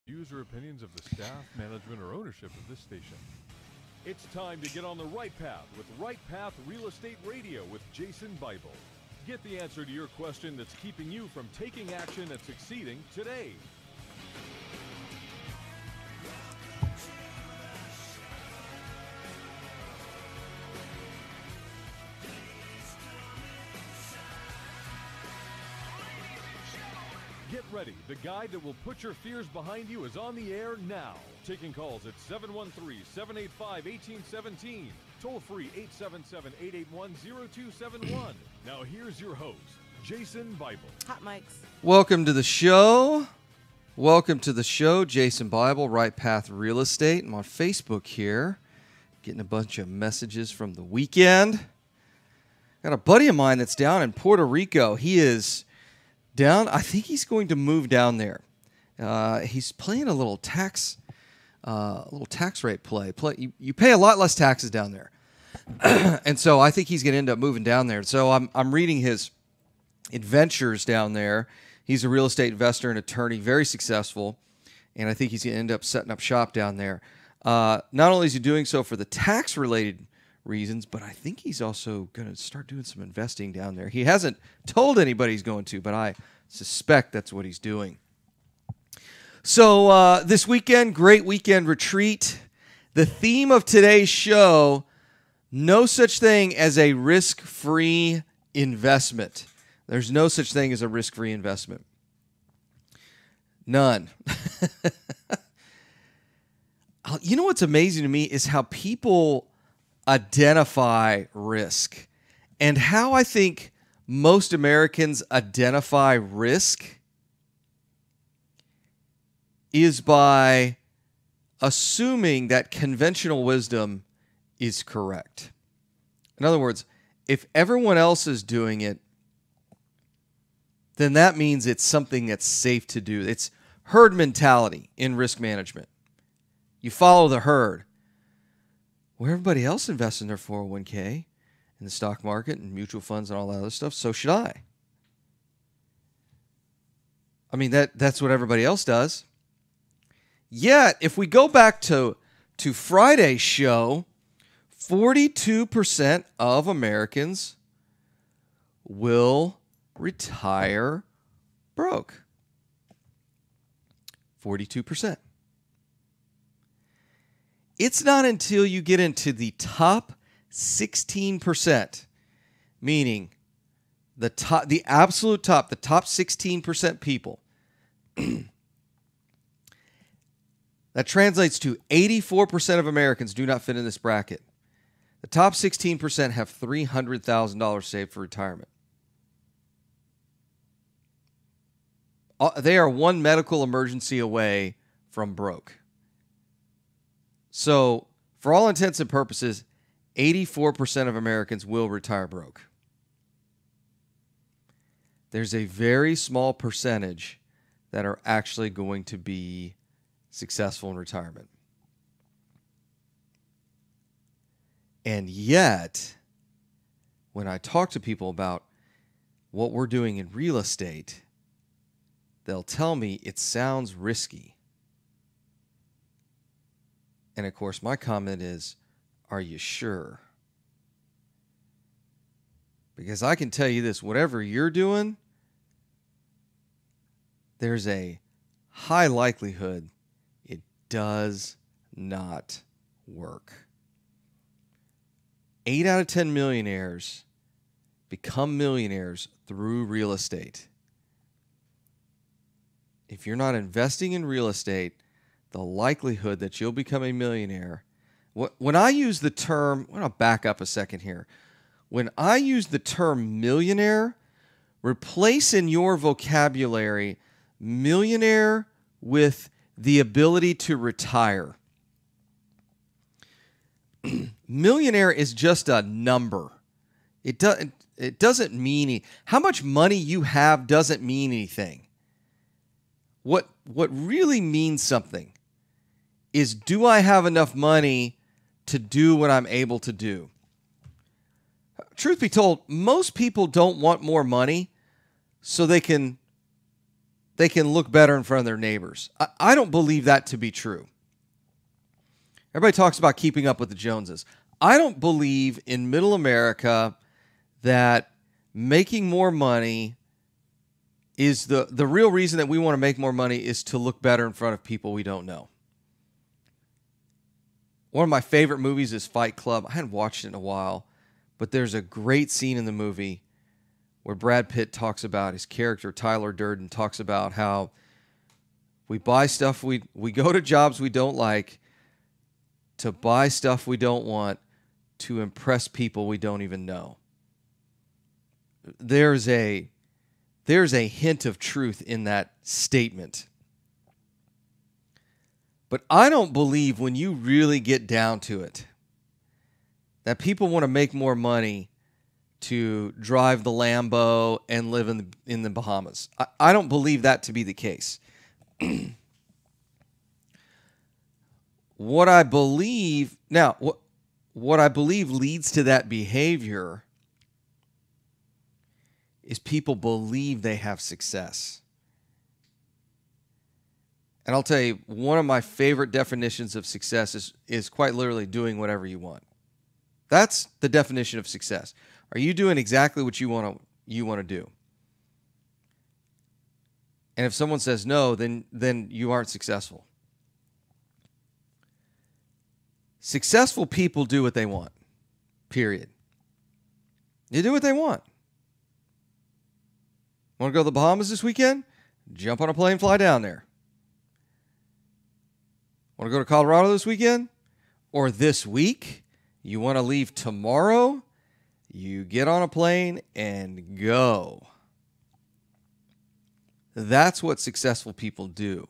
Views or opinions of the staff, management, or ownership of this station. It's time to get on the right path with Right Path Real Estate Radio with Jason Bible. Get the answer to your question that's keeping you from taking action and succeeding today. Get ready. The guy that will put your fears behind you is on the air now. Taking calls at 713-785-1817. Toll free 877-881-0271. Now here's your host, Jason Bible. Hot mics. Welcome to the show. Welcome to the show, Jason Bible, Right Path Real Estate. I'm on Facebook here, getting a bunch of messages from the weekend. Got a buddy of mine that's down in Puerto Rico. He is down. I think he's going to move down there. He's playing a little tax rate play. You pay a lot less taxes down there, and so I think he's going to end up moving down there. So I'm reading his adventures down there. He's a real estate investor and attorney, very successful, and I think he's going to end up setting up shop down there. Not only is he doing so for the tax-related reasons, but I think he's also going to start doing some investing down there. He hasn't told anybody he's going to, but I suspect that's what he's doing. So this weekend, great weekend retreat. The theme of today's show, no such thing as a risk-free investment. There's no such thing as a risk-free investment. None. You know what's amazing to me is how people identify risk, and how I think most Americans identify risk is by assuming that conventional wisdom is correct. In other words, if everyone else is doing it, then that means it's something that's safe to do. It's herd mentality in risk management. You follow the herd. Well, everybody else invests in their 401k, in the stock market and mutual funds and all that other stuff, so should I. I mean, that's what everybody else does. Yet, if we go back to Friday's show, 42% of Americans will retire broke. 42%. It's not until you get into the top 16%, meaning the absolute top, the top 16% people, that translates to 84% of Americans do not fit in this bracket. The top 16% have $300,000 saved for retirement. They are one medical emergency away from broke. So, for all intents and purposes, 84% of Americans will retire broke. There's a very small percentage that are actually going to be successful in retirement. And yet, when I talk to people about what we're doing in real estate, they'll tell me it sounds risky. And of course, my comment is, are you sure? Because I can tell you this, whatever you're doing, there's a high likelihood it does not work. 8 out of 10 millionaires become millionaires through real estate. If you're not investing in real estate, the likelihood that you'll become a millionaire. When I use the term, I'm going to back up a second here. When I use the term millionaire, replace in your vocabulary millionaire with the ability to retire. Millionaire is just a number. It doesn't mean how much money you have doesn't mean anything. What really means something is, do I have enough money to do what I'm able to do? Truth be told, most people don't want more money so they can they can look better in front of their neighbors. I don't believe that to be true. Everybody talks about keeping up with the Joneses. I don't believe in middle America that making more money is the real reason that we want to make more money is to look better in front of people we don't know. One of my favorite movies is Fight Club. I hadn't watched it in a while, but there's a great scene in the movie where Brad Pitt talks about his character, Tyler Durden, talks about how we buy stuff, we go to jobs we don't like to buy stuff we don't want to impress people we don't even know. There's a hint of truth in that statement. But I don't believe when you really get down to it that people want to make more money to drive the Lambo and live in the Bahamas. I don't believe that to be the case. What I believe leads to that behavior is people believe they have success. And I'll tell you, one of my favorite definitions of success is quite literally doing whatever you want. That's the definition of success. Are you doing exactly what you want to do? And if someone says no, then you aren't successful. Successful people do what they want. Period. They do what they want. Want to go to the Bahamas this weekend? Jump on a plane, fly down there. Want to go to Colorado this weekend? Or this week? You want to leave tomorrow? You get on a plane and go. That's what successful people do.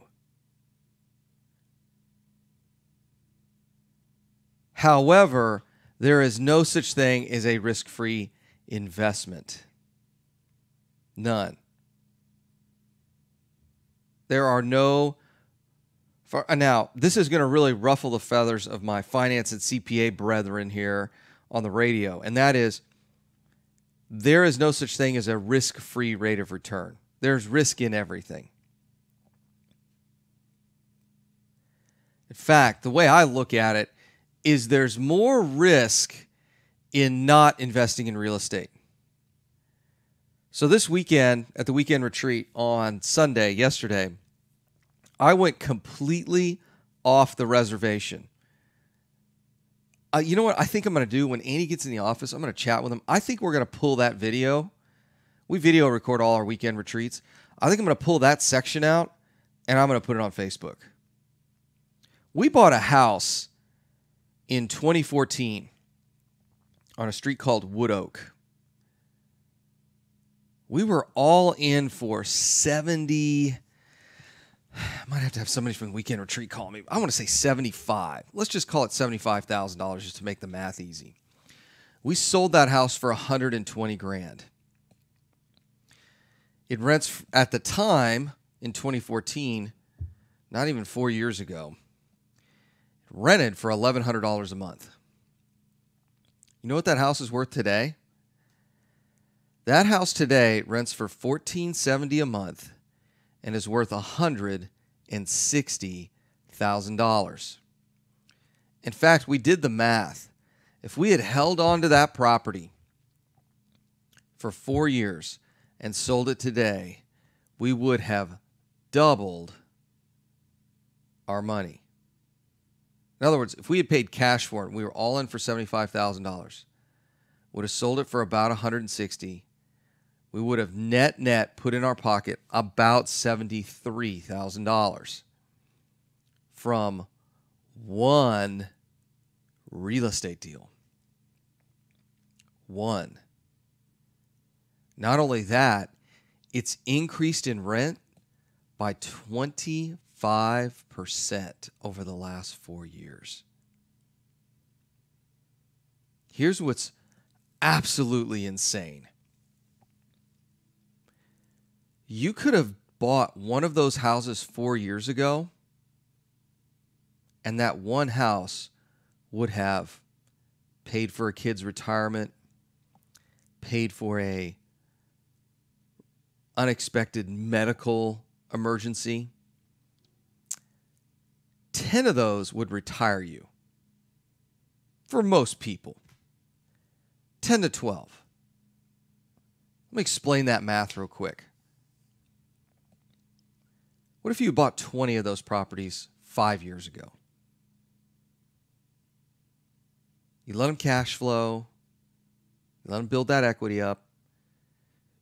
However, there is no such thing as a risk-free investment. None. There are no... Now, this is going to really ruffle the feathers of my finance and CPA brethren here on the radio, and that is, there is no such thing as a risk-free rate of return. There's risk in everything. In fact, the way I look at it is there's more risk in not investing in real estate. So this weekend, at the weekend retreat on Sunday, yesterday, I went completely off the reservation. You know what I think I'm going to do when Andy gets in the office? I'm going to chat with him. I think we're going to pull that video. We video record all our weekend retreats. I think I'm going to pull that section out, and I'm going to put it on Facebook. We bought a house in 2014 on a street called Wood Oak. We were all in for 70... I might have to have somebody from the weekend retreat call me. I want to say 75. Let's just call it $75,000 just to make the math easy. We sold that house for $120,000. It rents at the time in 2014, not even 4 years ago, it rented for $1,100 a month. You know what that house is worth today? That house today rents for $1,470 a month and is worth $160,000. In fact, we did the math. If we had held on to that property for 4 years and sold it today, we would have doubled our money. In other words, if we had paid cash for it and we were all in for $75,000, would have sold it for about $160,000. We would have net put in our pocket about $73,000 from one real estate deal. One. Not only that, it's increased in rent by 25% over the last 4 years. Here's what's absolutely insane. You could have bought one of those houses 4 years ago, and that one house would have paid for a kid's retirement, paid for a unexpected medical emergency, 10 of those would retire you. For most people. 10 to 12. Let me explain that math real quick. What if you bought 20 of those properties 5 years ago? You let them cash flow. You let them build that equity up.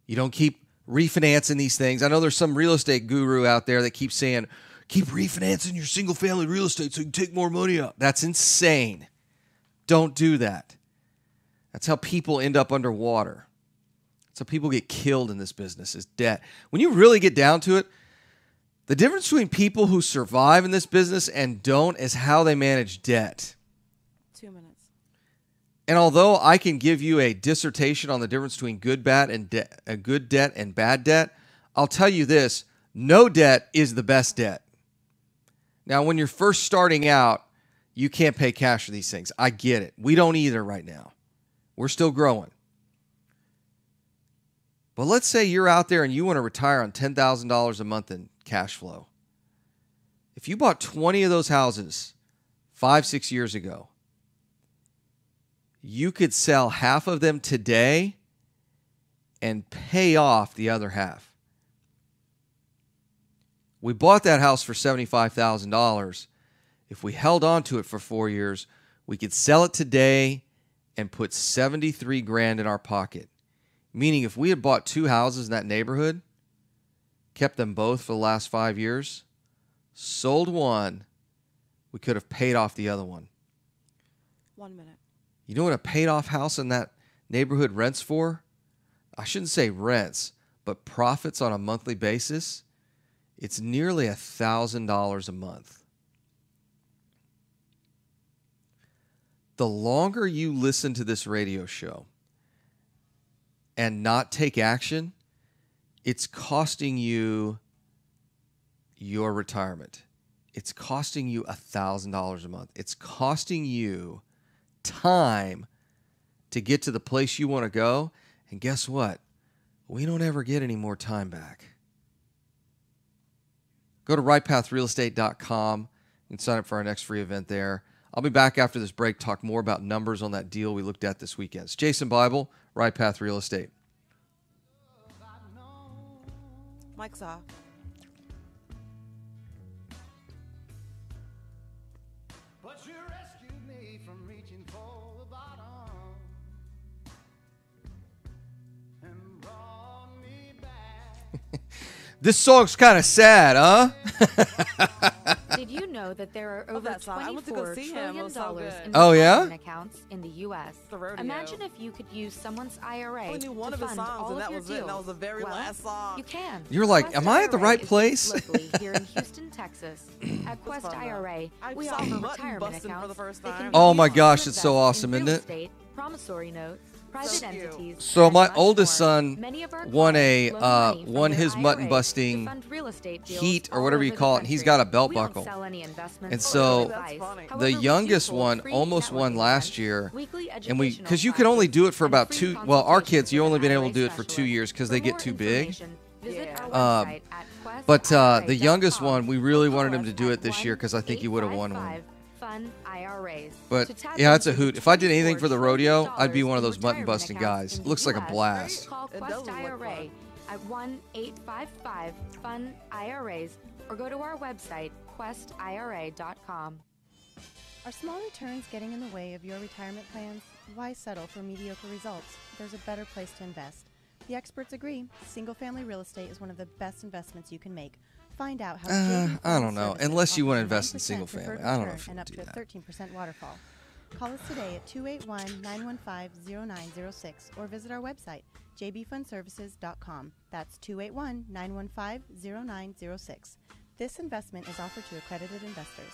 You don't keep refinancing these things. I know there's some real estate guru out there that keeps saying, keep refinancing your single family real estate so you can take more money out. That's insane. Don't do that. That's how people end up underwater. That's how people get killed in this business, is debt. When you really get down to it, the difference between people who survive in this business and don't is how they manage debt. 2 minutes. And although I can give you a dissertation on the difference between good debt and bad debt, I'll tell you this, no debt is the best debt. Now, when you're first starting out, you can't pay cash for these things. I get it. We don't either right now. We're still growing. But let's say you're out there and you want to retire on $10,000 a month in cash flow. If you bought 20 of those houses 5-6 years ago, you could sell half of them today and pay off the other half. We bought that house for $75,000. If we held on to it for 4 years, we could sell it today and put $73,000 in our pocket. Meaning if we had bought 2 houses in that neighborhood, kept them both for the last 5 years, sold one, we could have paid off the other one. 1 minute. You know what a paid off house in that neighborhood rents for? I shouldn't say rents, but profits on a monthly basis. It's nearly $1,000 a month. The longer you listen to this radio show and not take action, it's costing you your retirement. It's costing you $1,000 a month. It's costing you time to get to the place you want to go. And guess what? We don't ever get any more time back. Go to rightpathrealestate.com and sign up for our next free event there. I'll be back after this break, talk more about numbers on that deal we looked at this weekend. It's Jason Bible, Right Path Real Estate. Mike's off. But you rescued me from reaching for the bottom and brought me back. This song's kind of sad, huh? Did you know that there are over that song. I went to go $24 see him. It trillion was so good. in Oh, yeah? retirement accounts in the U.S.? The rodeo. Imagine if you could use someone's IRA I only knew one to of his fund songs, all and that of your was it. And that was deals. the very Well, last song. You can. You're like, Quest am I at the IRA right is place? locally here in Houston, Texas. At Quest fun, though. IRA, I we saw offer button retirement busting accounts for the first that can time. be Oh my used to gosh, it's so invest in awesome, isn't real it? estate, promissory notes, private So cute. entities, So and my much oldest more. son Many of our won clients loan money from their his IRA mutton to busting fund real estate deals heat or all whatever you over the call it, and he's country. got a belt We don't buckle. sell any investments And or so advice. That's funny. However, The we do youngest hold one free almost won networking last events, year, weekly and we educational because you can only do it for classes, about and 2. free Well, our kids, consultations you with only an been able IRA to do it for 2 specialist. years because For they get more too big. information, visit Yeah. our website at But the youngest questira.com one, we really or wanted call him to us do at it this year because I think he would have won one. 1-855 Fund IRAs. But To tap yeah, it's a into hoot. If I did anything $24 for the rodeo, trillion I'd be one of in those mutton retirement busting accounts guys. in It looks like a the US. blast. Call It Quest does look IRA fun. at 1-855 Fund IRAs or go to our website questira.com. Are small returns getting in the way of your retirement plans? Why settle for mediocre results? There's a better place to invest. The experts agree. Single-family real estate is one of the best investments you can make. Find out how JB I don't know. Services Unless you offers wanna a invest in 9% single family. preferred I don't know return if and you'll up do to that. 13% waterfall. Call us today at 281-915-0906 or visit our website, jbfundservices.com. That's 281-915-0906. This investment is offered to accredited investors.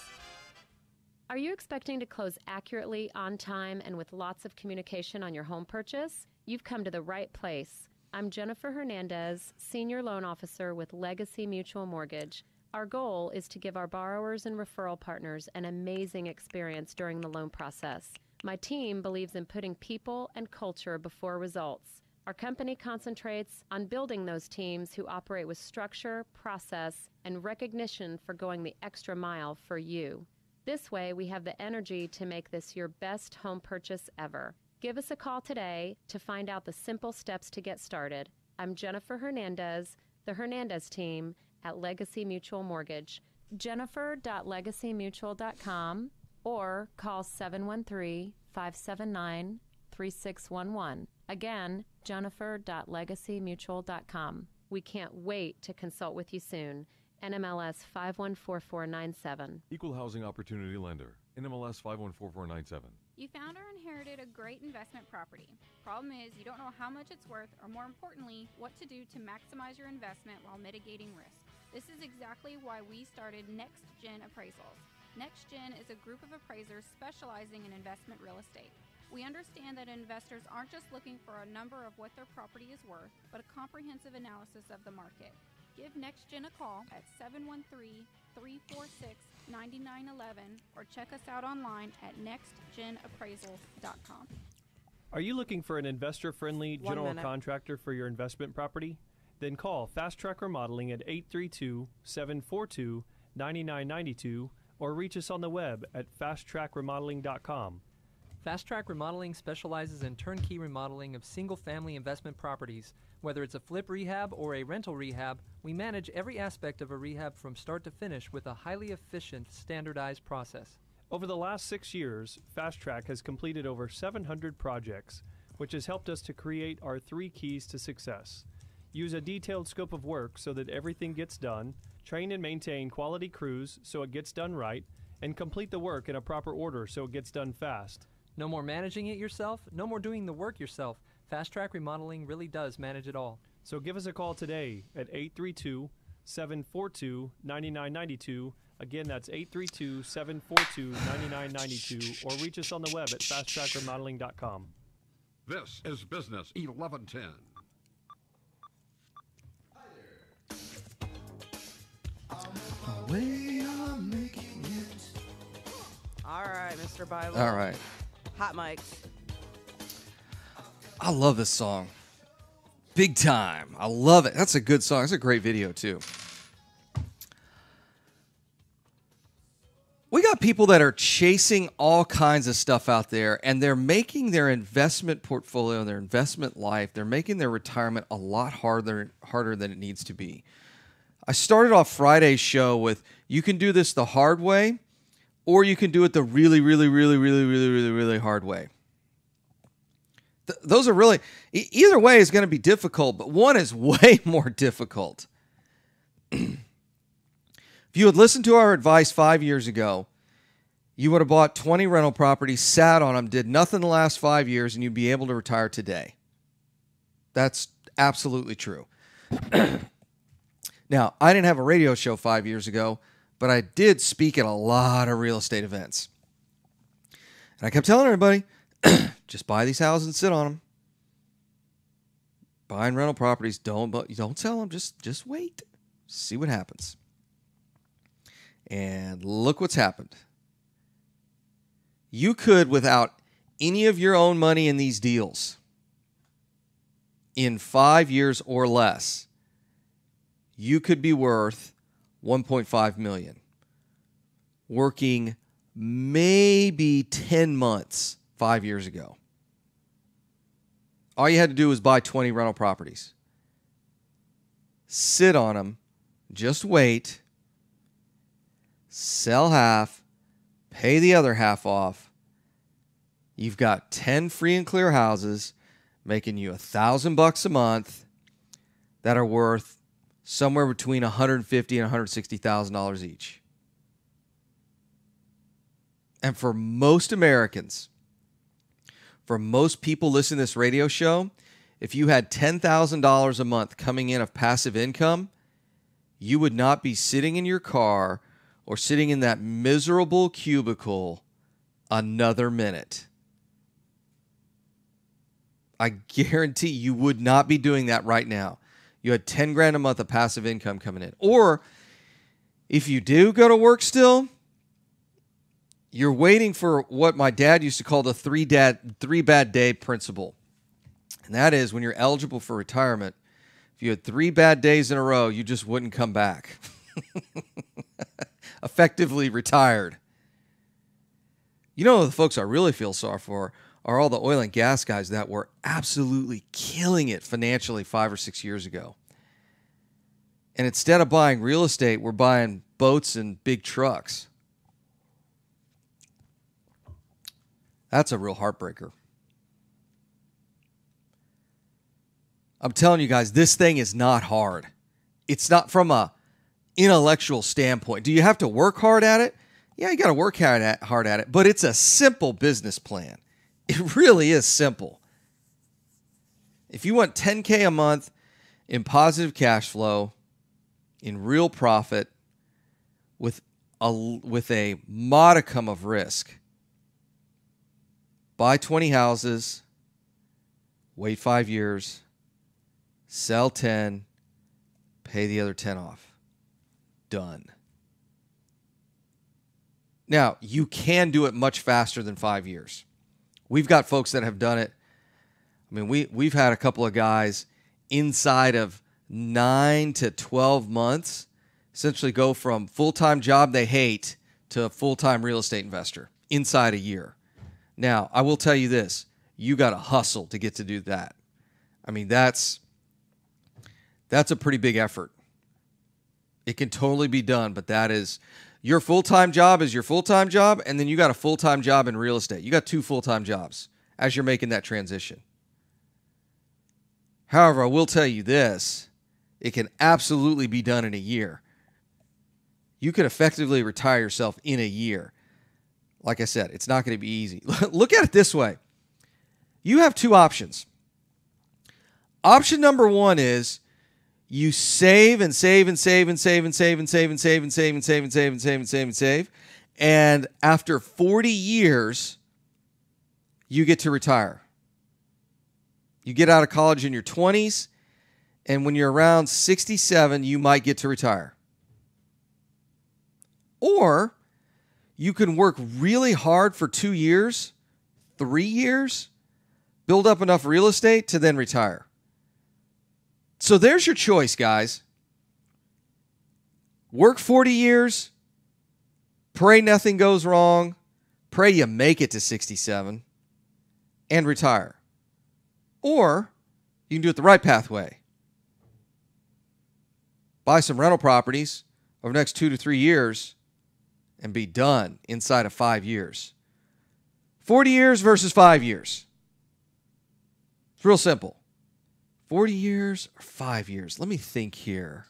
Are you expecting to close accurately, on time, and with lots of communication on your home purchase? You've come to the right place. I'm Jennifer Hernandez, Senior Loan Officer with Legacy Mutual Mortgage. Our goal is to give our borrowers and referral partners an amazing experience during the loan process. My team believes in putting people and culture before results. Our company concentrates on building those teams who operate with structure, process, and recognition for going the extra mile for you. This way, we have the energy to make this your best home purchase ever. Give us a call today to find out the simple steps to get started. I'm Jennifer Hernandez, the Hernandez team at Legacy Mutual Mortgage. Jennifer.legacymutual.com or call 713-579-3611. Again, Jennifer.legacymutual.com. We can't wait to consult with you soon. NMLS 514497. Equal Housing Opportunity Lender. NMLS 514497. You found or inherited a great investment property. Problem is, you don't know how much it's worth, or more importantly, what to do to maximize your investment while mitigating risk. This is exactly why we started Next Gen Appraisals. Next Gen is a group of appraisers specializing in investment real estate. We understand that investors aren't just looking for a number of what their property is worth, but a comprehensive analysis of the market. Give Next Gen a call at 713-346-9911 or check us out online at nextgenappraisals.com. Are you looking for an investor-friendly 1 general minute. contractor for your investment property? Then call Fast Track Remodeling at 832-742-9992 or reach us on the web at fasttrackremodeling.com. Fast Track Remodeling specializes in turnkey remodeling of single-family investment properties. Whether it's a flip rehab or a rental rehab, we manage every aspect of a rehab from start to finish with a highly efficient, standardized process. Over the last 6 years, Fast Track has completed over 700 projects, which has helped us to create our 3 keys to success. Use a detailed scope of work so that everything gets done, train and maintain quality crews so it gets done right, and complete the work in a proper order so it gets done fast. No more managing it yourself, no more doing the work yourself. Fast Track Remodeling really does manage it all. So give us a call today at 832-742-9992. Again, that's 832-742-9992, or reach us on the web at fasttrackremodeling.com. This is Business 1110. All right, Mr. Bible. All right. Hot mics. I love this song. Big time. I love it. That's a good song. It's a great video, too. We got people that are chasing all kinds of stuff out there, and they're making their investment portfolio, their investment life, they're making their retirement a lot harder than it needs to be. I started off Friday's show with, you can do this the hard way, or you can do it the really, really, really, really, really, really, really hard way. Those are really, either way is going to be difficult, but one is way more difficult. If you had listened to our advice 5 years ago, you would have bought 20 rental properties, sat on them, did nothing the last 5 years, and you'd be able to retire today. That's absolutely true. Now, I didn't have a radio show 5 years ago, but I did speak at a lot of real estate events. And I kept telling everybody, just buy these houses and sit on them. Buying rental properties, don't sell them. Just wait. See what happens. And look what's happened. You could, without any of your own money in these deals, in 5 years or less, you could be worth $1.5 million. Working maybe 10 months 5 years ago. All you had to do was buy 20 rental properties. Sit on them. Just wait. Sell half. Pay the other half off. You've got 10 free and clear houses making you $1,000 a month that are worth somewhere between $150,000 and $160,000 each. And for most Americans, for most people listening to this radio show, if you had $10,000 a month coming in of passive income, you would not be sitting in your car or sitting in that miserable cubicle another minute. I guarantee you would not be doing that right now. You had 10 grand a month of passive income coming in. Or if you do go to work still, you're waiting for what my dad used to call the three bad day principle. And that is when you're eligible for retirement, if you had 3 bad days in a row, you just wouldn't come back. Effectively retired. You know, the folks I really feel sorry for are all the oil and gas guys that were absolutely killing it financially 5 or 6 years ago. And instead of buying real estate, we're buying boats and big trucks. That's a real heartbreaker. I'm telling you guys, this thing is not hard. It's not from a intellectual standpoint. Do you have to work hard at it? Yeah, you got to work hard at it, but it's a simple business plan. It really is simple. If you want $10K a month in positive cash flow, in real profit, with a modicum of risk, buy 20 houses, wait 5 years, sell 10, pay the other 10 off. Done. Now, you can do it much faster than 5 years. We've got folks that have done it. I mean, we've had a couple of guys inside of 9 to 12 months essentially go from full-time job they hate to a full-time real estate investor inside a year. Now, I will tell you this. You got to hustle to get to do that. I mean, that's a pretty big effort. It can totally be done, but that is your full-time job is your full-time job, and then you got a full-time job in real estate. You got 2 full-time jobs as you're making that transition. However, I will tell you this. It can absolutely be done in a year. You can effectively retire yourself in a year. Like I said, it's not going to be easy. Look at it this way. You have 2 options. Option number 1 is you save and save and save and save and save and save and save and save and save and save and save and save and save. And after 40 years, you get to retire. You get out of college in your 20s, and when you're around 67, you might get to retire. Or you can work really hard for 2 years, 3 years, build up enough real estate to then retire. So there's your choice, guys. Work 40 years, pray nothing goes wrong, pray you make it to 67, and retire. Or you can do it the right pathway. Buy some rental properties over the next 2 to 3 years and be done inside of 5 years. 40 years versus 5 years. It's real simple. 40 years or 5 years? Let me think here.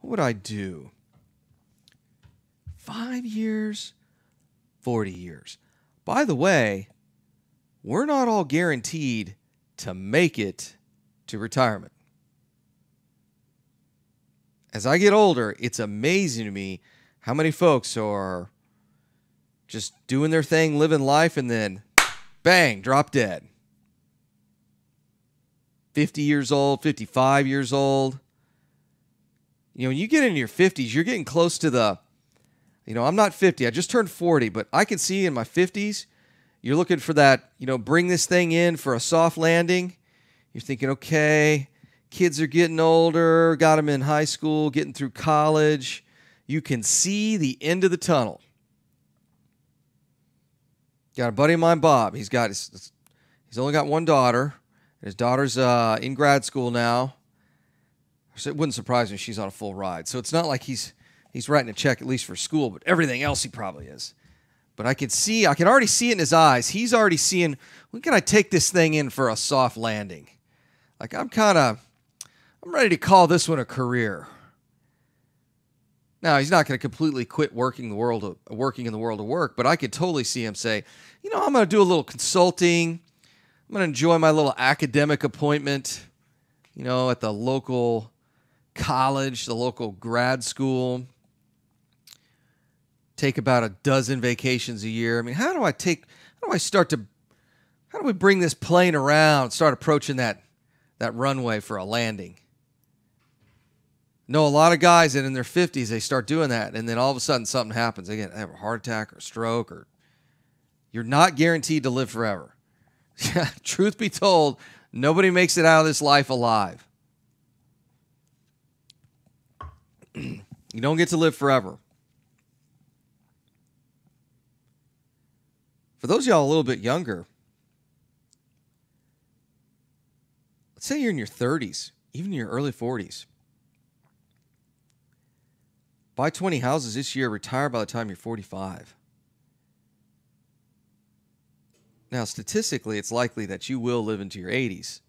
What would I do? 5 years, 40 years. By the way, we're not all guaranteed to make it to retirement. As I get older, it's amazing to me how many folks are just doing their thing, living life, and then bang, drop dead. 50 years old, 55 years old. You know, when you get into your 50s, you're getting close to the, I'm not 50. I just turned 40, but I can see in my 50s, you're looking for that, bring this thing in for a soft landing. You're thinking, okay, kids are getting older, got them in high school, getting through college. You can see the end of the tunnel. Got a buddy of mine, Bob. He's only got one daughter. His daughter's in grad school now. So it wouldn't surprise me if she's on a full ride. So it's not like he's writing a check at least for school, but everything else he probably is. But I can already see it in his eyes. He's already seeing, when can I take this thing in for a soft landing? Like I'm ready to call this one a career. Now, he's not going to completely quit working in the world of work, but I could totally see him say, I'm going to do a little consulting. I'm going to enjoy my little academic appointment, at the local college, the local grad school. Take about a dozen vacations a year. I mean, how do we bring this plane around, start approaching that runway for a landing? No, a lot of guys that in their 50s, they start doing that, and then all of a sudden something happens. They have a heart attack or a stroke, or you're not guaranteed to live forever. Truth be told, Nobody makes it out of this life alive. You don't get to live forever. For those of y'all a little bit younger, let's say you're in your 30s, even your early 40s. Buy 20 houses this year, retire by the time you're 45. Now, statistically, it's likely that you will live into your 80s.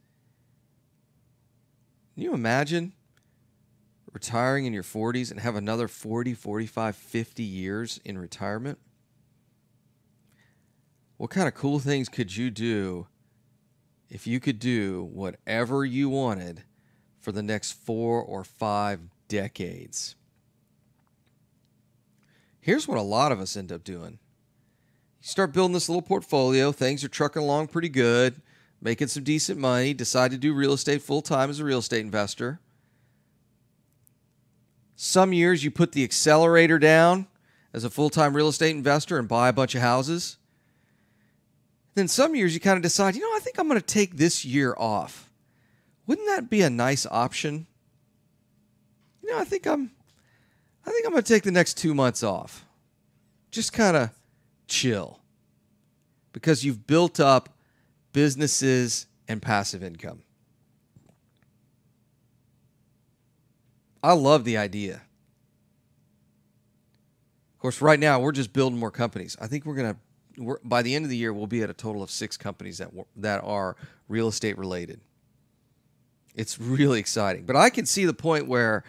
Can you imagine retiring in your 40s and have another 40, 45, 50 years in retirement? What kind of cool things could you do if you could do whatever you wanted for the next 4 or 5 decades? Here's what a lot of us end up doing. You start building this little portfolio. Things are trucking along pretty good, making some decent money, decide to do real estate full-time as a real estate investor. Some years you put the accelerator down as a full-time real estate investor and buy a bunch of houses. Then some years you kind of decide, I think I'm going to take this year off. Wouldn't that be a nice option? I think I'm going to take the next 2 months off. Just kind of chill. Because you've built up businesses and passive income. I love the idea. Of course, right now we're just building more companies. I think by the end of the year, we'll be at a total of 6 companies that are real estate related. It's really exciting. But I can see the point where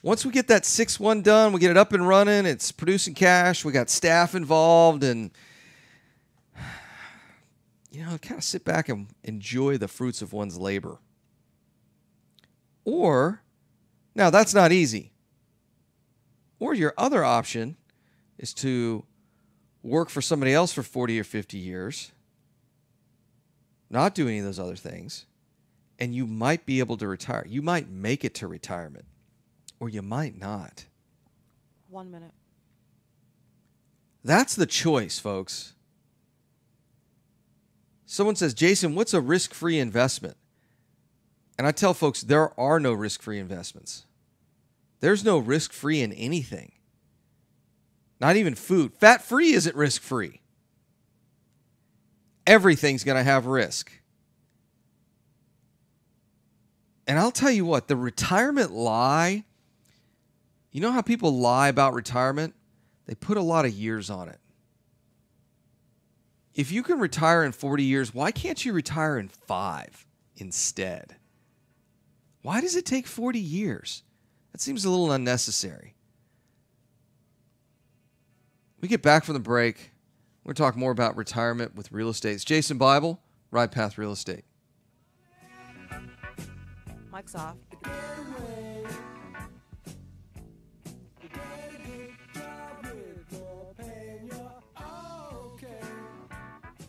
once we get that 6th one done, we get it up and running, it's producing cash, we got staff involved, and kind of sit back and enjoy the fruits of one's labor. Or, now that's not easy. Or your other option is to work for somebody else for 40 or 50 years, not do any of those other things, and you might be able to retire. You might make it to retirement, or you might not. 1 minute. That's the choice, folks. Someone says, Jason, what's a risk-free investment? And I tell folks, there are no risk-free investments. There's no risk-free in anything. Not even food. Fat-free isn't risk-free. Everything's going to have risk. And I'll tell you what, the retirement lie, you know how people lie about retirement? They put a lot of years on it. If you can retire in 40 years, why can't you retire in 5 instead? Why does it take 40 years? That seems a little unnecessary. We get back from the break. We're going to talk more about retirement with real estate. It's Jason Bible, Right Path Real Estate. Mic's off.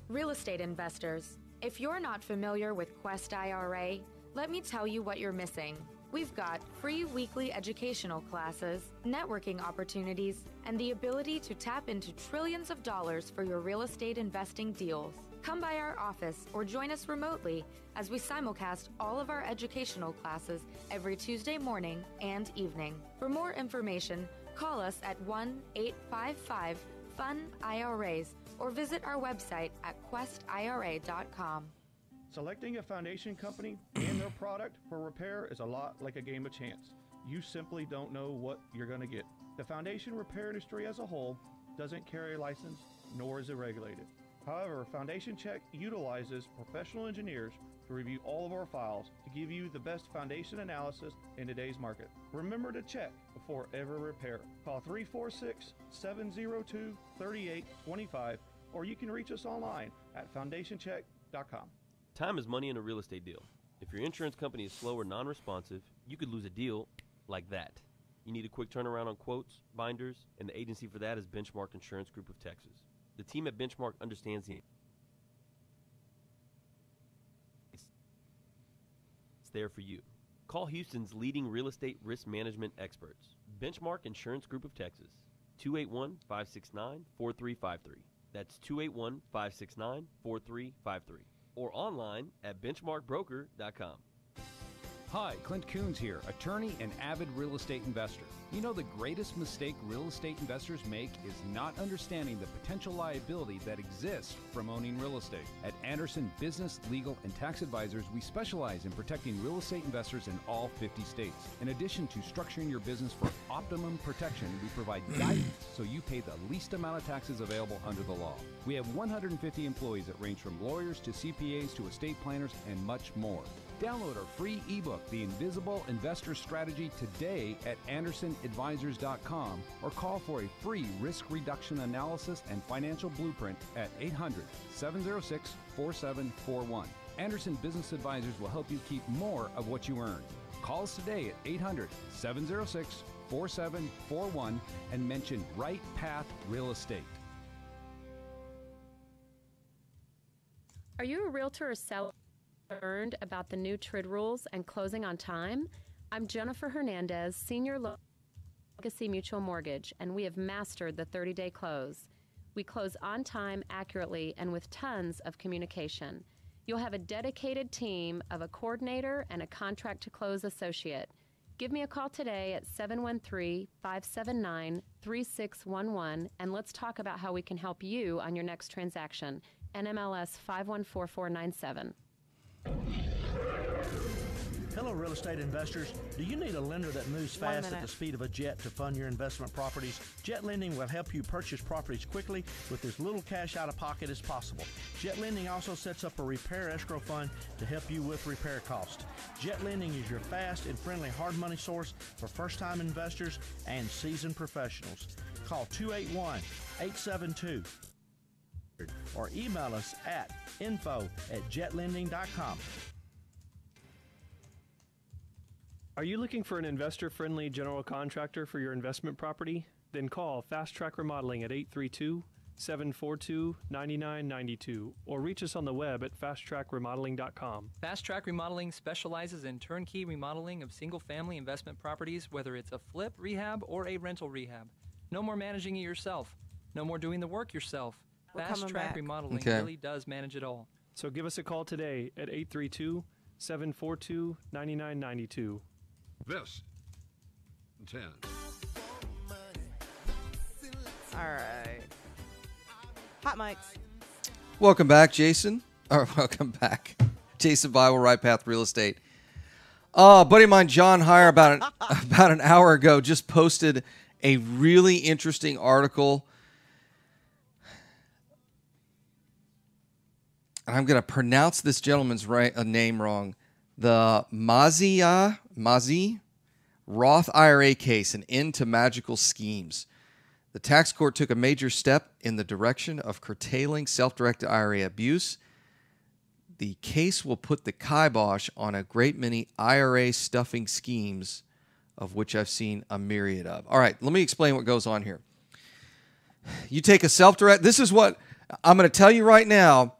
Real estate investors, if you're not familiar with Quest IRA, let me tell you what you're missing. We've got free weekly educational classes, networking opportunities, and the ability to tap into trillions of dollars for your real estate investing deals. Come by our office or join us remotely as we simulcast all of our educational classes every Tuesday morning and evening. For more information, call us at 1-855-FUN-IRAs or visit our website at questira.com. Selecting a foundation company and their product for repair is a lot like a game of chance. You simply don't know what you're going to get. The foundation repair industry as a whole doesn't carry a license, nor is it regulated. However, Foundation Check utilizes professional engineers to review all of our files to give you the best foundation analysis in today's market. Remember to check before every repair. Call 346-702-3825, or you can reach us online at foundationcheck.com. Time is money in a real estate deal. If your insurance company is slow or non-responsive, you could lose a deal like that. You need a quick turnaround on quotes, binders, and the agency for that is Benchmark Insurance Group of Texas. The team at Benchmark understands it's there for you. Call Houston's leading real estate risk management experts, Benchmark Insurance Group of Texas, 281-569-4353. That's 281-569-4353. or online at benchmarkbroker.com. Hi, Clint Coons here, attorney and avid real estate investor. You know, the greatest mistake real estate investors make is not understanding the potential liability that exists from owning real estate. At Anderson Business, Legal, and Tax Advisors, we specialize in protecting real estate investors in all 50 states. In addition to structuring your business for optimum protection, we provide guidance so you pay the least amount of taxes available under the law. We have 150 employees that range from lawyers to CPAs to estate planners and much more. Download our free ebook, The Invisible Investor Strategy, today at AndersonAdvisors.com or call for a free risk reduction analysis and financial blueprint at 800-706-4741. Anderson Business Advisors will help you keep more of what you earn. Call us today at 800-706-4741 and mention Right Path Real Estate. Are you a realtor or seller concerned about the new TRID rules and closing on time? I'm Jennifer Hernandez, Senior Legacy Mutual Mortgage, and we have mastered the 30-day close. We close on time, accurately, and with tons of communication. You'll have a dedicated team of a coordinator and a contract-to-close associate. Give me a call today at 713-579-3611, and let's talk about how we can help you on your next transaction. NMLS 514497. Hello, real estate investors. Do you need a lender that moves fast at the speed of a jet to fund your investment properties? Jet Lending will help you purchase properties quickly with as little cash out of pocket as possible. Jet Lending also sets up a repair escrow fund to help you with repair costs. Jet Lending is your fast and friendly hard money source for first-time investors and seasoned professionals. Call 281-872 or email us at info@jetlending.com. Are you looking for an investor-friendly general contractor for your investment property? Then call Fast Track Remodeling at 832-742-9992 or reach us on the web at fasttrackremodeling.com. Fast Track Remodeling specializes in turnkey remodeling of single-family investment properties, whether it's a flip, rehab, or a rental rehab. No more managing it yourself. No more doing the work yourself. Fast Track Remodeling really does manage it all. So give us a call today at 832-742-9992. This 10. All right. Hot mics. Welcome back, Jason. Or welcome back, Jason Bible, Right Path Real Estate. A buddy of mine, John Heyer, about an hour ago, just posted a really interesting article. And I'm going to pronounce this gentleman's name wrong. The Mazi Roth IRA case, an end to magical schemes. The tax court took a major step in the direction of curtailing self-directed IRA abuse. The case will put the kibosh on a great many IRA stuffing schemes, of which I've seen a myriad of. All right, let me explain what goes on here. You take a self-direct. This is what I'm going to tell you right now.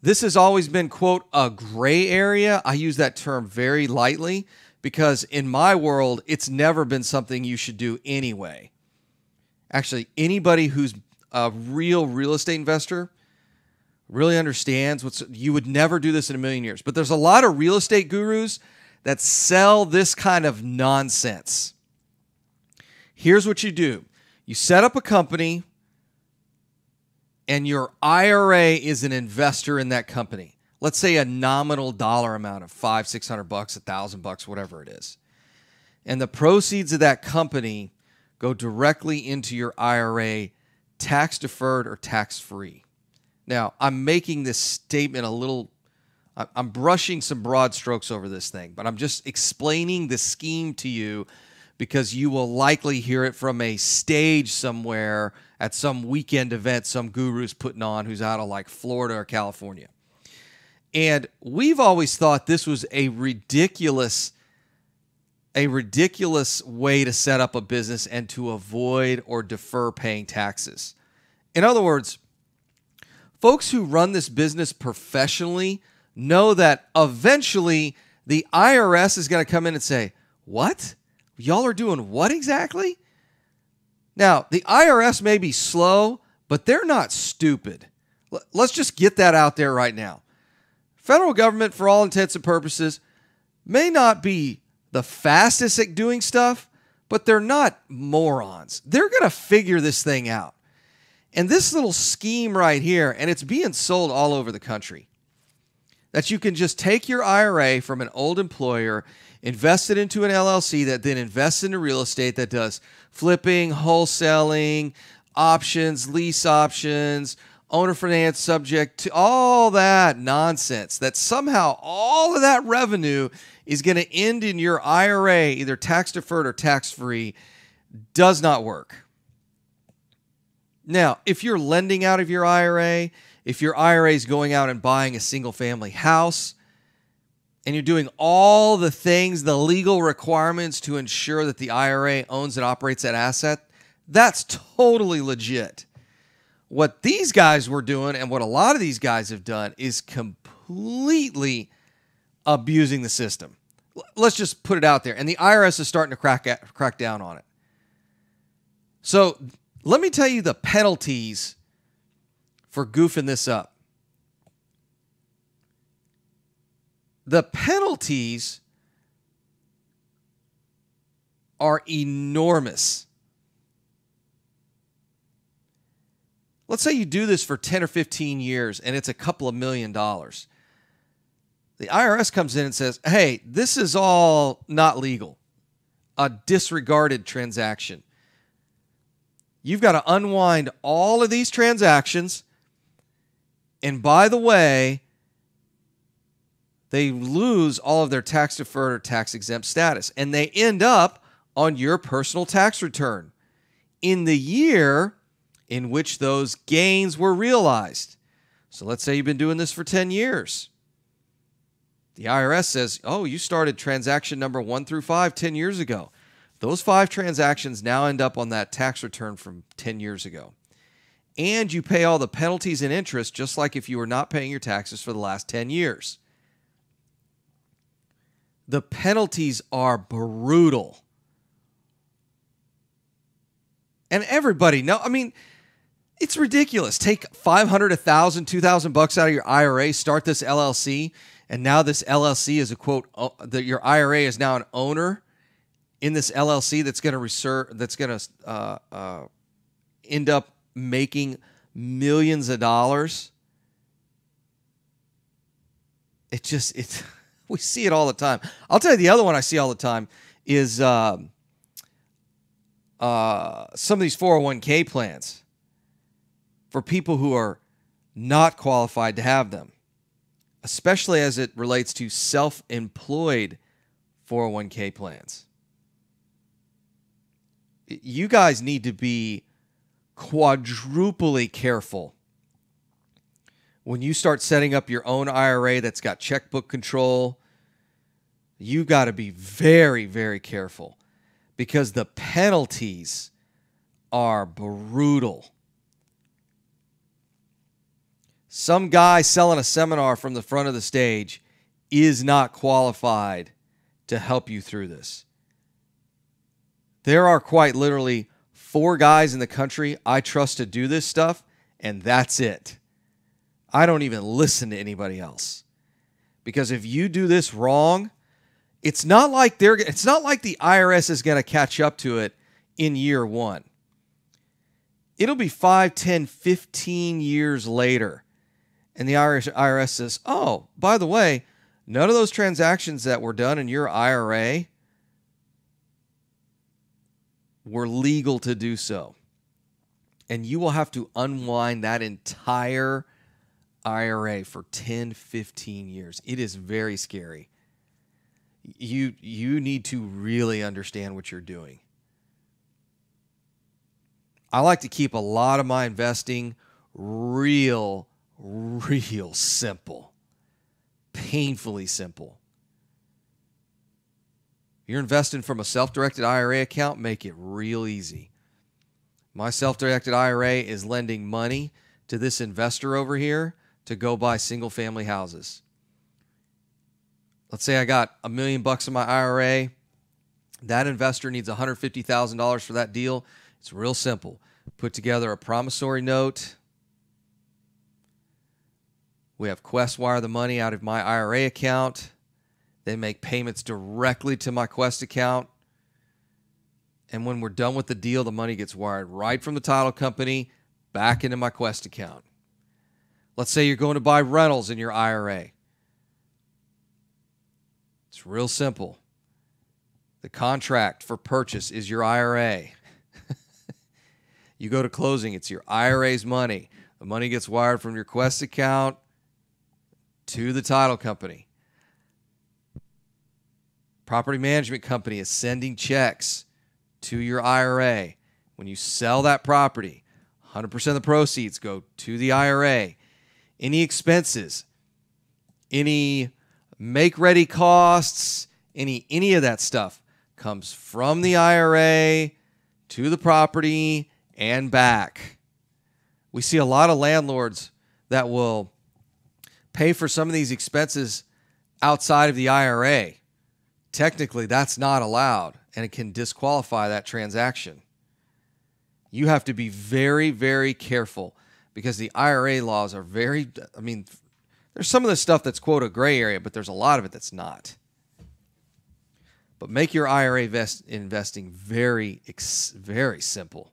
This has always been, quote, a gray area. I use that term very lightly because in my world, it's never been something you should do anyway. Actually, anybody who's a real estate investor really understands you would never do this in a million years. But there's a lot of real estate gurus that sell this kind of nonsense. Here's what you do. You set up a company and your IRA is an investor in that company. Let's say a nominal dollar amount of $500, $600, $1,000, whatever it is. And the proceeds of that company go directly into your IRA, tax deferred or tax free. Now, I'm making this statement I'm brushing some broad strokes over this thing, but I'm just explaining the scheme to you because you will likely hear it from a stage somewhere at some weekend event some guru's putting on who's out of like Florida or California. And we've always thought this was a ridiculous way to set up a business and to avoid or defer paying taxes. In other words, folks who run this business professionally know that eventually the IRS is going to come in and say, what? Y'all are doing what exactly? Now, the IRS may be slow, but they're not stupid. Let's just get that out there right now. federal government, for all intents and purposes, may not be the fastest at doing stuff, but they're not morons. They're going to figure this thing out. And this little scheme right here, and it's being sold all over the country, that you can just take your IRA from an old employer, invest it into an LLC that then invests into real estate that does flipping, wholesaling, options, lease options, owner finance subject to all that nonsense, that somehow all of that revenue is going to end in your IRA, either tax deferred or tax free, does not work. Now, if you're lending out of your IRA, if your IRA is going out and buying a single family house, and you're doing all the things, the legal requirements to ensure that the IRA owns and operates that asset, that's totally legit. What these guys were doing, and what a lot of these guys have done, is completely abusing the system. Let's just put it out there. And the IRS is starting to crack down on it. So let me tell you the penalties for goofing this up. The penalties are enormous. Let's say you do this for 10 or 15 years and it's a couple of $1 million. The IRS comes in and says, hey, this is all not legal. A disregarded transaction. You've got to unwind all of these transactions. And by the way, they lose all of their tax deferred or tax exempt status. And they end up on your personal tax return in the year in which those gains were realized. So let's say you've been doing this for 10 years. The IRS says, oh, you started transaction number 1 through 5 10 years ago. Those 5 transactions now end up on that tax return from 10 years ago. And you pay all the penalties and interest just like if you were not paying your taxes for the last 10 years. The penalties are brutal. And everybody knows, I mean, it's ridiculous. Take $500, $1,000, $2,000 out of your IRA, start this LLC, and now this LLC is a quote, your IRA is now an owner in this LLC that's going to end up making millions of dollars. We see it all the time. I'll tell you the other one I see all the time is some of these 401k plans for people who are not qualified to have them, especially as it relates to self-employed 401k plans. You guys need to be quadruply careful when you start setting up your own IRA that's got checkbook control. You got to be very, very careful because the penalties are brutal. Some guy selling a seminar from the front of the stage is not qualified to help you through this. There are quite literally 4 guys in the country I trust to do this stuff, and that's it. I don't even listen to anybody else. Because if you do this wrong, it's not like the IRS is going to catch up to it in year 1. It'll be 5, 10, 15 years later. And the IRS says, oh, by the way, none of those transactions that were done in your IRA were legal to do so. And you will have to unwind that entire IRA for 10, 15 years. It is very scary. You need to really understand what you're doing. I like to keep a lot of my investing real simple. Painfully simple. You're investing from a self-directed IRA account, make it real easy. My self-directed IRA is lending money to this investor over here to go buy single-family houses. Let's say I got $1 million in my IRA. That investor needs $150,000 for that deal. It's real simple. Put together a promissory note. We have Quest wire the money out of my IRA account. They make payments directly to my Quest account. And when we're done with the deal, the money gets wired right from the title company back into my Quest account. Let's say you're going to buy rentals in your IRA. It's real simple. The contract for purchase is your IRA. You go to closing, it's your IRA's money. The money gets wired from your Quest account to the title company. Property management company is sending checks to your IRA. When you sell that property, 100% of the proceeds go to the IRA. Any expenses, any make-ready costs, any of that stuff comes from the IRA to the property and back. We see a lot of landlords that will pay for some of these expenses outside of the IRA. Technically, that's not allowed, and it can disqualify that transaction. You have to be very, very careful because the IRA laws are very, there's some of the stuff that's, quote, a gray area, but there's a lot of it that's not. But make your IRA investing very, very simple.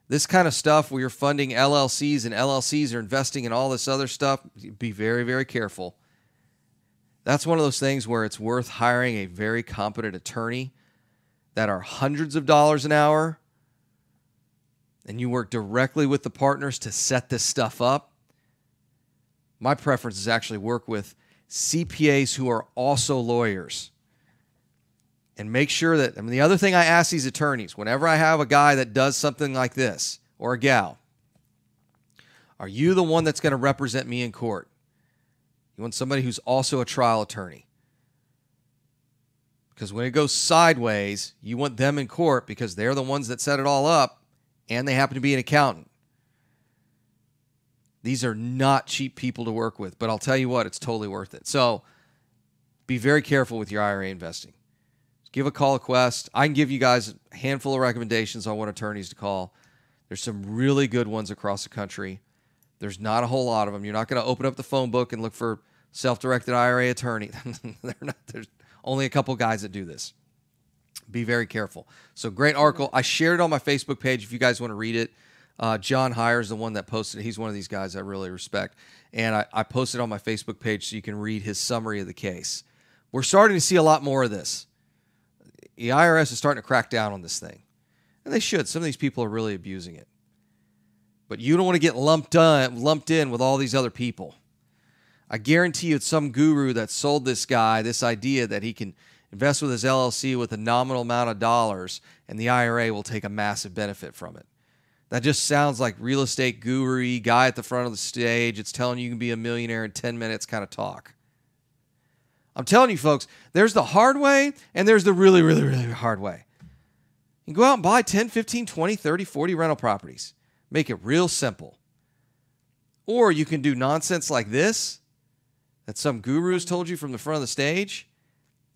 This kind of stuff where you're funding LLCs and LLCs are investing in all this other stuff, be very, very careful. That's one of those things where it's worth hiring a very competent attorney that are hundreds of dollars an hour, and you work directly with the partners to set this stuff up. My preference is actually work with CPAs who are also lawyers. And make sure that, the other thing I ask these attorneys, whenever I have a guy that does something like this, or a gal, are you the one that's going to represent me in court? You want somebody who's also a trial attorney. Because when it goes sideways, you want them in court because they're the ones that set it all up, and they happen to be an accountant. These are not cheap people to work with, but I'll tell you what, it's totally worth it. So be very careful with your IRA investing. Give a call to Quest. I can give you guys a handful of recommendations on what attorneys to call. There's some really good ones across the country. There's not a whole lot of them. You're not going to open up the phone book and look for self-directed IRA attorney. There's only a couple guys that do this. Be very careful. So great article. I shared it on my Facebook page if you guys want to read it. John Hyers, the one that posted it. He's one of these guys I really respect. And I posted it on my Facebook page so you can read his summary of the case. We're starting to see a lot more of this. The IRS is starting to crack down on this thing. And they should. Some of these people are really abusing it. But you don't want to get lumped in with all these other people. I guarantee you it's some guru that sold this guy this idea that he can invest with his LLC with a nominal amount of dollars and the IRA will take a massive benefit from it. That just sounds like real estate guru-y, guy at the front of the stage. It's telling you can be a millionaire in 10 minutes kind of talk. I'm telling you, folks, there's the hard way and there's the really, really, really hard way. You can go out and buy 10, 15, 20, 30, 40 rental properties. Make it real simple. Or you can do nonsense like this that some gurus told you from the front of the stage,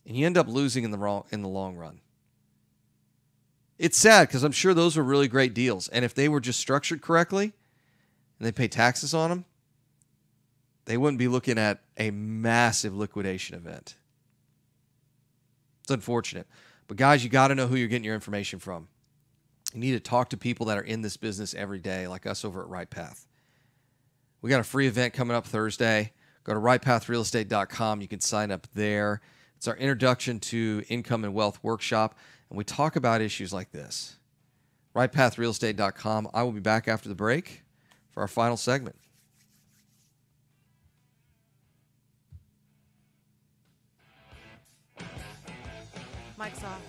and you end up losing in the long run. It's sad because I'm sure those were really great deals. And if they were just structured correctly and they pay taxes on them, they wouldn't be looking at a massive liquidation event. It's unfortunate. But guys, you got to know who you're getting your information from. You need to talk to people that are in this business every day, like us over at Right Path. We got a free event coming up Thursday. Go to rightpathrealestate.com. You can sign up there. It's our introduction to income and wealth workshop, and we talk about issues like this. rightpathrealestate.com. I will be back after the break for our final segment. Mic's off.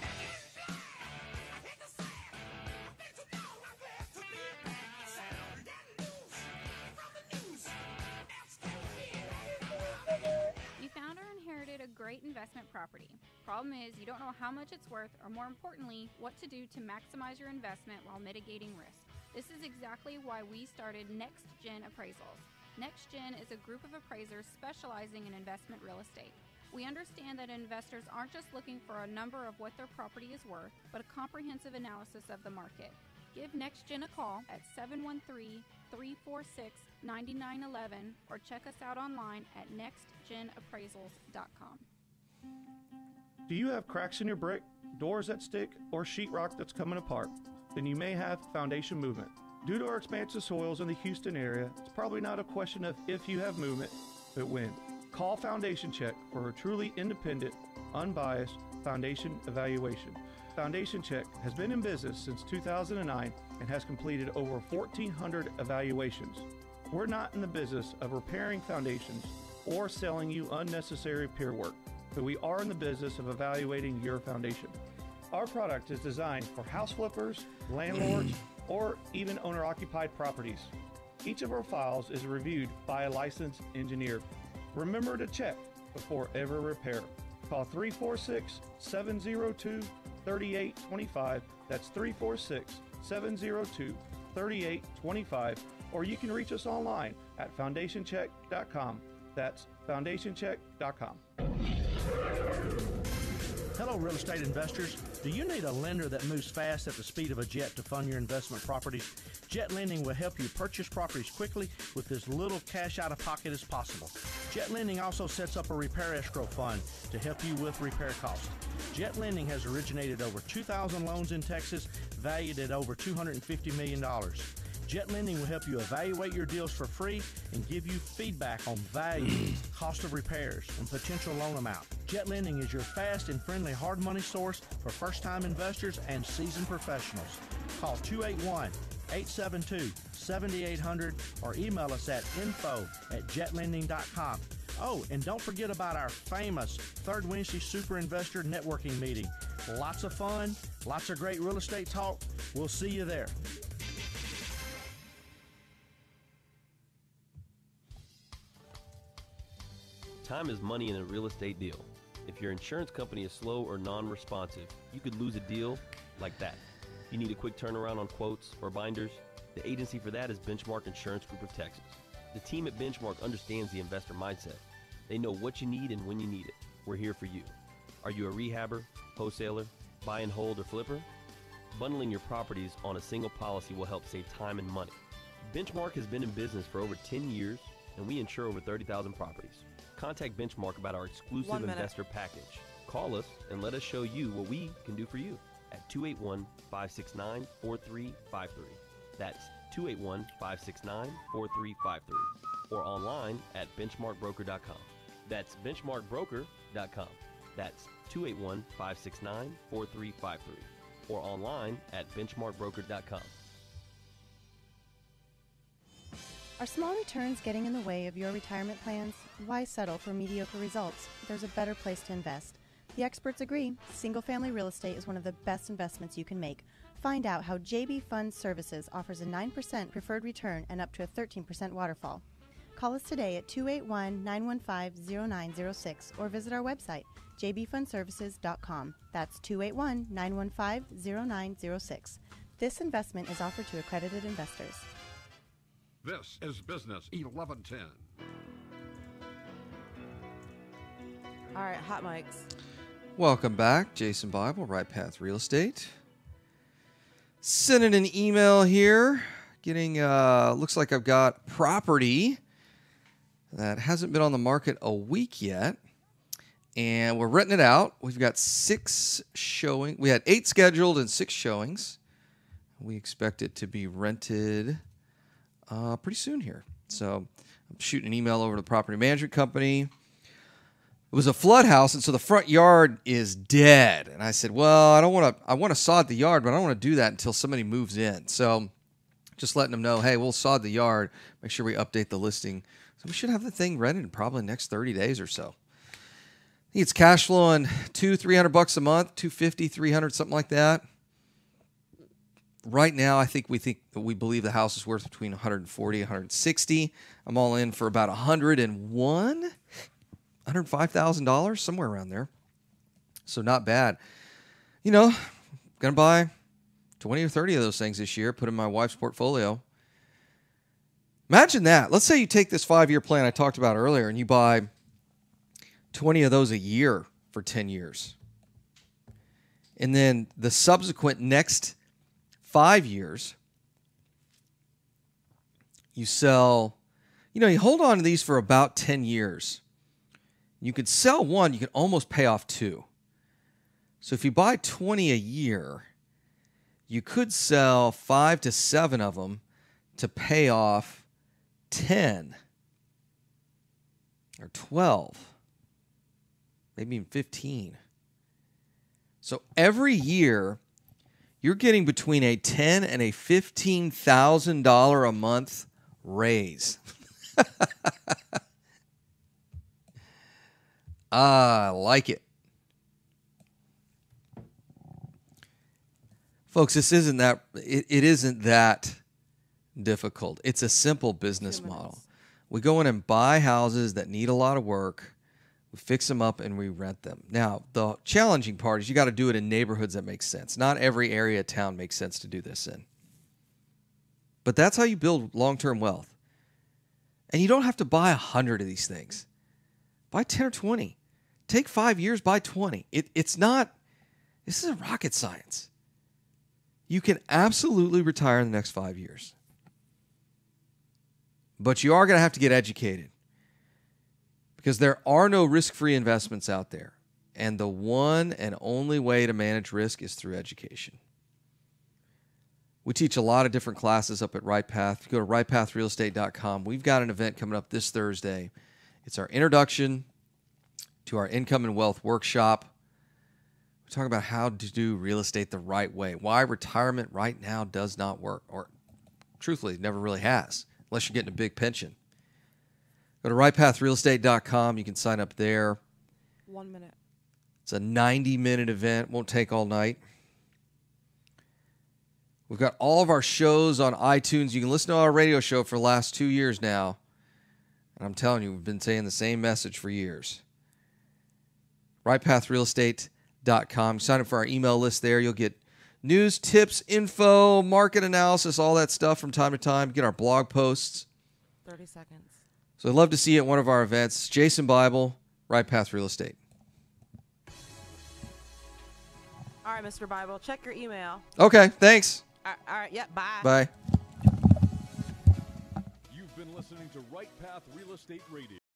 You found or inherited a great investment property. Problem is, you don't know how much it's worth, or more importantly, what to do to maximize your investment while mitigating risk. This is exactly why we started Next Gen Appraisals. Next Gen is a group of appraisers specializing in investment real estate. We understand that investors aren't just looking for a number of what their property is worth, but a comprehensive analysis of the market. Give NextGen a call at 713-346-9911 or check us out online at nextgenappraisals.com. Do you have cracks in your brick, doors that stick, or sheetrock that's coming apart? Then you may have foundation movement. Due to our expansive soils in the Houston area, it's probably not a question of if you have movement, but when. Call Foundation Check for a truly independent, unbiased foundation evaluation. Foundation Check has been in business since 2009 and has completed over 1,400 evaluations. We're not in the business of repairing foundations or selling you unnecessary pier work, but we are in the business of evaluating your foundation. Our product is designed for house flippers, landlords, or even owner-occupied properties. Each of our files is reviewed by a licensed engineer. Remember to check before every repair. Call 346-702-3825. That's 346-702-3825. Or you can reach us online at foundationcheck.com. That's foundationcheck.com. Hello, real estate investors. Do you need a lender that moves fast at the speed of a jet to fund your investment properties? Jet Lending will help you purchase properties quickly with as little cash out of pocket as possible. Jet Lending also sets up a repair escrow fund to help you with repair costs. Jet Lending has originated over 2,000 loans in Texas, valued at over $250 million. Jet Lending will help you evaluate your deals for free and give you feedback on value, cost of repairs, and potential loan amount. Jet Lending is your fast and friendly hard money source for first-time investors and seasoned professionals. Call 281-872-7800 or email us at info@jetlending.com. Oh, and don't forget about our famous Third Wednesday Super Investor Networking Meeting. Lots of fun, lots of great real estate talk. We'll see you there. Time is money in a real estate deal. If your insurance company is slow or non-responsive, you could lose a deal like that. You need a quick turnaround on quotes or binders? The agency for that is Benchmark Insurance Group of Texas. The team at Benchmark understands the investor mindset. They know what you need and when you need it. We're here for you. Are you a rehabber, wholesaler, buy and hold, or flipper? Bundling your properties on a single policy will help save time and money. Benchmark has been in business for over 10 years, and we insure over 30,000 properties. Contact Benchmark about our exclusive 1 minute. investor package. Call us and let us show you what we can do for you at 281-569-4353. That's 281-569-4353. Or online at benchmarkbroker.com. That's benchmarkbroker.com. That's 281-569-4353. Or online at benchmarkbroker.com. Are small returns getting in the way of your retirement plans? Why settle for mediocre results? There's a better place to invest. The experts agree, single-family real estate is one of the best investments you can make. Find out how JB Fund Services offers a 9% preferred return and up to a 13% waterfall. Call us today at 281-915-0906 or visit our website, jbfundservices.com. That's 281-915-0906. This investment is offered to accredited investors. This is Business 1110. All right, hot mics. Welcome back. Jason Bible, Right Path Real Estate. Sending an email here. Getting, looks like I've got property that hasn't been on the market a week yet. And we're renting it out. We've got 6 showing. We had 8 scheduled and 6 showings. We expect it to be rented pretty soon here. So I'm shooting an email over to the property management company. It was a flood house, and so the front yard is dead. And I said, well, I want to sod the yard, but I don't want to do that until somebody moves in. So just letting them know, hey, we'll sod the yard. Make sure we update the listing. So we should have the thing rented in probably the next 30 days or so. I think it's cash flowing $200-300 a month, $250, $300, something like that. Right now, we believe the house is worth between $140 and $160. I'm all in for about $105,000, somewhere around there. So not bad. You know, gonna buy 20 or 30 of those things this year, put in my wife's portfolio. Imagine that. Let's say you take this 5-year plan I talked about earlier and you buy 20 of those a year for 10 years. And then the subsequent next 5 years, you sell, you hold on to these for about 10 years. You could sell one, you can almost pay off two. So if you buy 20 a year, you could sell 5 to 7 of them to pay off 10 or 12, maybe even 15. So every year, you're getting between a $10,000 and a $15,000 a month raise. I like it. Folks, this isn't that, it isn't that difficult. It's a simple business model. We go in and buy houses that need a lot of work. We fix them up and we rent them. Now, the challenging part is you got to do it in neighborhoods that make sense. Not every area of town makes sense to do this in. But that's how you build long-term wealth. And you don't have to buy 100 of these things. Buy 10 or 20. Take 5 years, buy 20. It's not, this isn't rocket science. You can absolutely retire in the next 5 years. But you are going to have to get educated. Because there are no risk-free investments out there. And the one and only way to manage risk is through education. We teach a lot of different classes up at Right Path. If you go to rightpathrealestate.com, we've got an event coming up this Thursday. It's our introduction to our income and wealth workshop. We're talking about how to do real estate the right way. Why retirement right now does not work. Or, truthfully, never really has, unless you're getting a big pension. Go to rightpathrealestate.com. You can sign up there. 1 minute. It's a 90-minute event. Won't take all night. We've got all of our shows on iTunes. You can listen to our radio show for the last 2 years now. And I'm telling you, we've been saying the same message for years. rightpathrealestate.com. Sign up for our email list there. You'll get news, tips, info, market analysis, all that stuff from time to time. Get our blog posts. 30 seconds. So I'd love to see you at one of our events. Jason Bible, Right Path Real Estate. All right, Mr. Bible, check your email. Okay, thanks. All right, yeah, bye. Bye. You've been listening to Right Path Real Estate Radio.